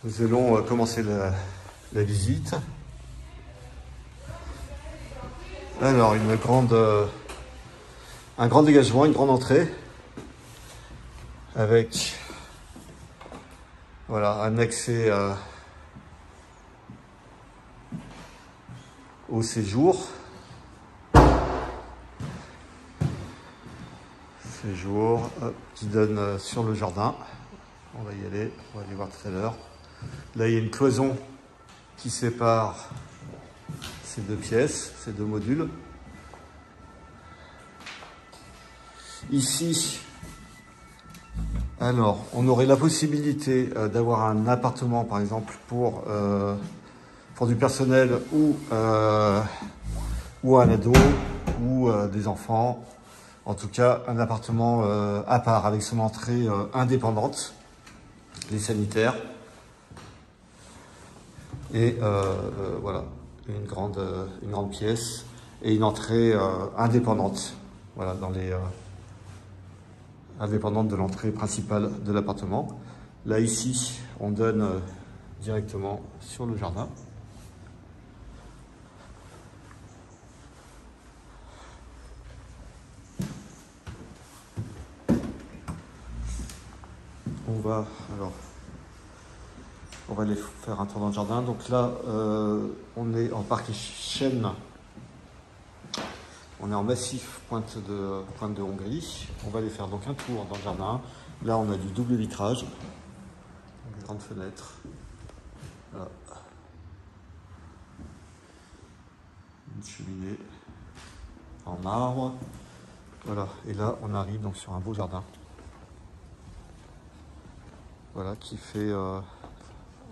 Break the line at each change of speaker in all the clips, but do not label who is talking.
Nous allons commencer la visite. Alors, un grand dégagement, une grande entrée avec voilà, un accès au séjour. Qui donne sur le jardin. On va y aller, on va aller voir tout à l'heure. Là, il y a une cloison qui sépare ces deux pièces, ces deux modules. Ici, alors, on aurait la possibilité d'avoir un appartement, par exemple, pour du personnel ou un ado ou des enfants. En tout cas, un appartement à part, avec son entrée indépendante, les sanitaires. Et voilà, une grande pièce et une entrée indépendante. Voilà, indépendante de l'entrée principale de l'appartement. Là, ici, on donne directement sur le jardin. On va aller faire un tour dans le jardin. Donc là, on est en parc et chêne. On est en massif pointe de Hongrie. On va aller faire donc un tour dans le jardin. Là, on a du double vitrage. Une grande fenêtre. Là. Une cheminée en marbre. Voilà. Et là, on arrive donc sur un beau jardin. Voilà, qui fait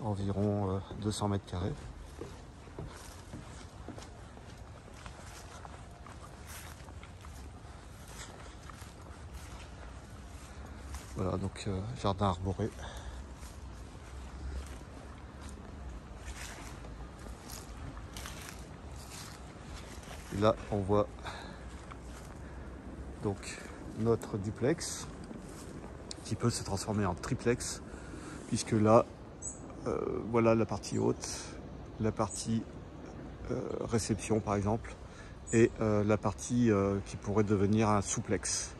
environ 200 mètres carrés. Voilà, donc jardin arboré. Et là, on voit donc notre duplex qui peut se transformer en triplex, puisque là, voilà la partie haute, la partie réception par exemple, et la partie qui pourrait devenir un souplex.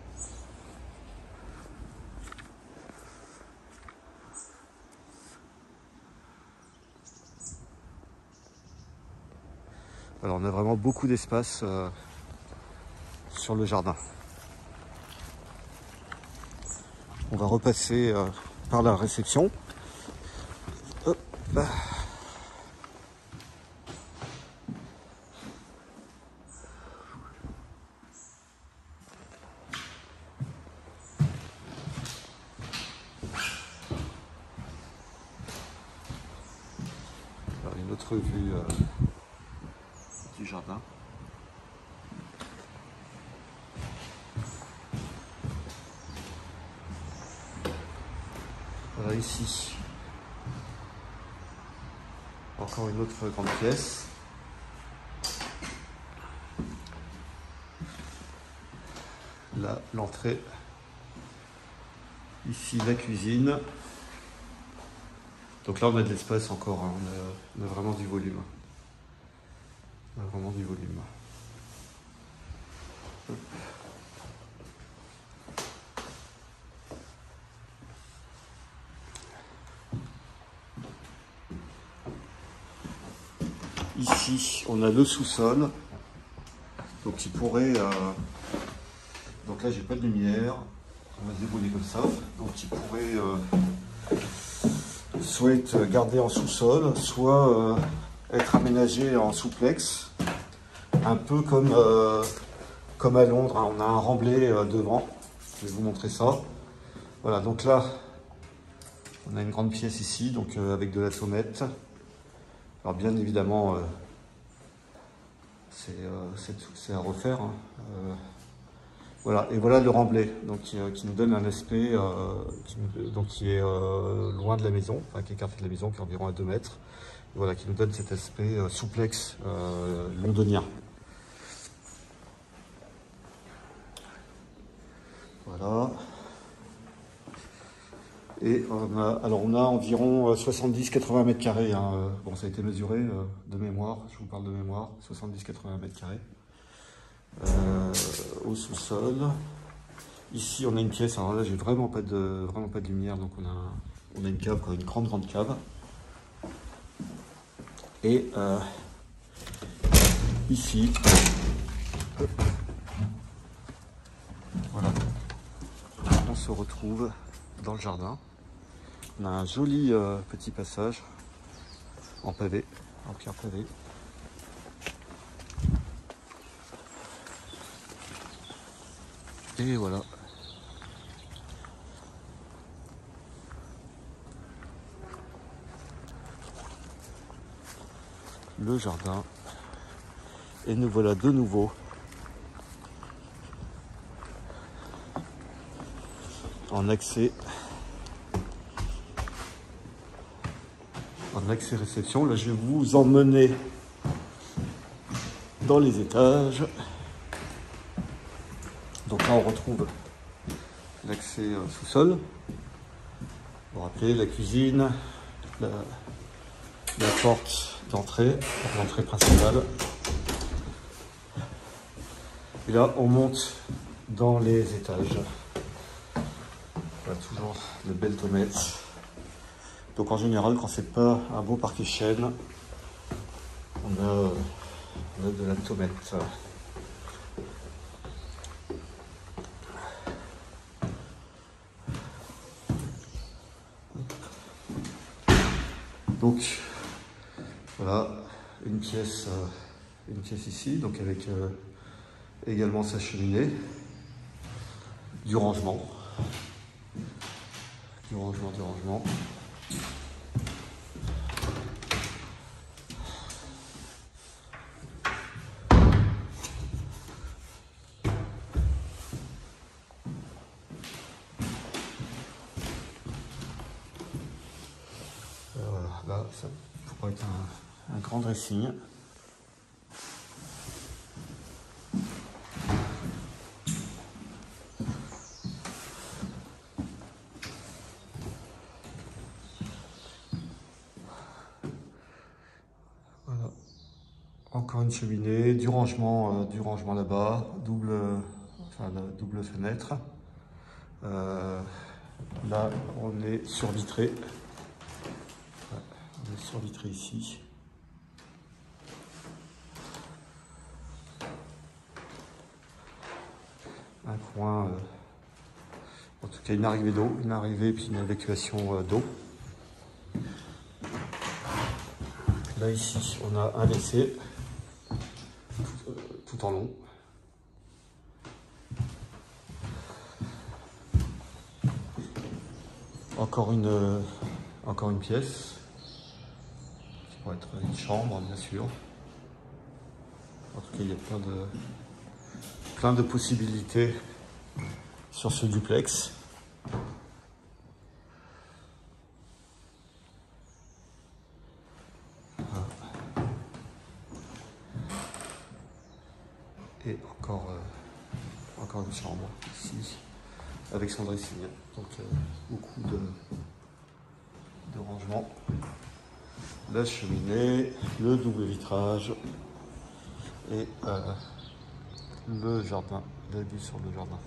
Alors on a vraiment beaucoup d'espace sur le jardin. On va repasser par la réception. Hop. Alors, une autre vue du jardin. Voilà ici, encore une autre grande pièce. Là, l'entrée. Ici, la cuisine. Donc là, on a de l'espace encore, hein. On a vraiment du volume. On a vraiment du volume. Hop. Ici, on a le sous-sol, donc qui pourrait... donc là, j'ai pas de lumière, on va se débrouiller comme ça. Donc il pourrait soit être gardé en sous-sol, soit être aménagé en souplex, un peu comme à Londres, hein. On a un remblai devant, je vais vous montrer ça. Voilà, donc là, on a une grande pièce ici, donc avec de la sommette. Alors bien évidemment, c'est à refaire, hein. Voilà, et voilà le remblai, donc qui nous donne un aspect qui est loin de la maison, enfin qui est écarté de la maison, qui est environ à 2 mètres. Et voilà, qui nous donne cet aspect souplex londonien. Voilà. Et on a environ 70-80 mètres carrés. Hein. Bon, ça a été mesuré de mémoire, je vous parle de mémoire, 70-80 mètres carrés. Au sous-sol. Ici, on a une pièce. Alors là, j'ai vraiment pas de lumière, donc on a une cave, quoi, une grande cave. Et ici, voilà, on se retrouve dans le jardin. On a un joli petit passage en pavé, en pierre pavée. Et voilà. Le jardin. Et nous voilà de nouveau en accès réception. Là, je vais vous emmener dans les étages. Donc là, on retrouve l'accès sous-sol. Vous vous rappelez, la cuisine, la porte d'entrée, l'entrée principale. Et là, on monte dans les étages. Voilà, toujours de belles tomates. Donc en général, quand c'est pas un beau parquet chêne, on a de la tomate. Donc voilà, une pièce ici, donc avec également sa cheminée, du rangement. Là, ça pourrait être un grand dressing. Voilà. Encore une cheminée, du rangement là-bas, double fenêtre. Là, on est survitré. On est survitré ici. Un coin, en tout cas une arrivée d'eau, puis une évacuation d'eau. Là ici, on a un WC tout en long. Encore une pièce. Pour être une chambre, bien sûr. En tout cas, il y a plein de possibilités sur ce duplex. Voilà. Et encore une chambre ici, avec son dressing. Donc beaucoup de rangement. La cheminée, le double vitrage et le jardin, la vue sur le jardin.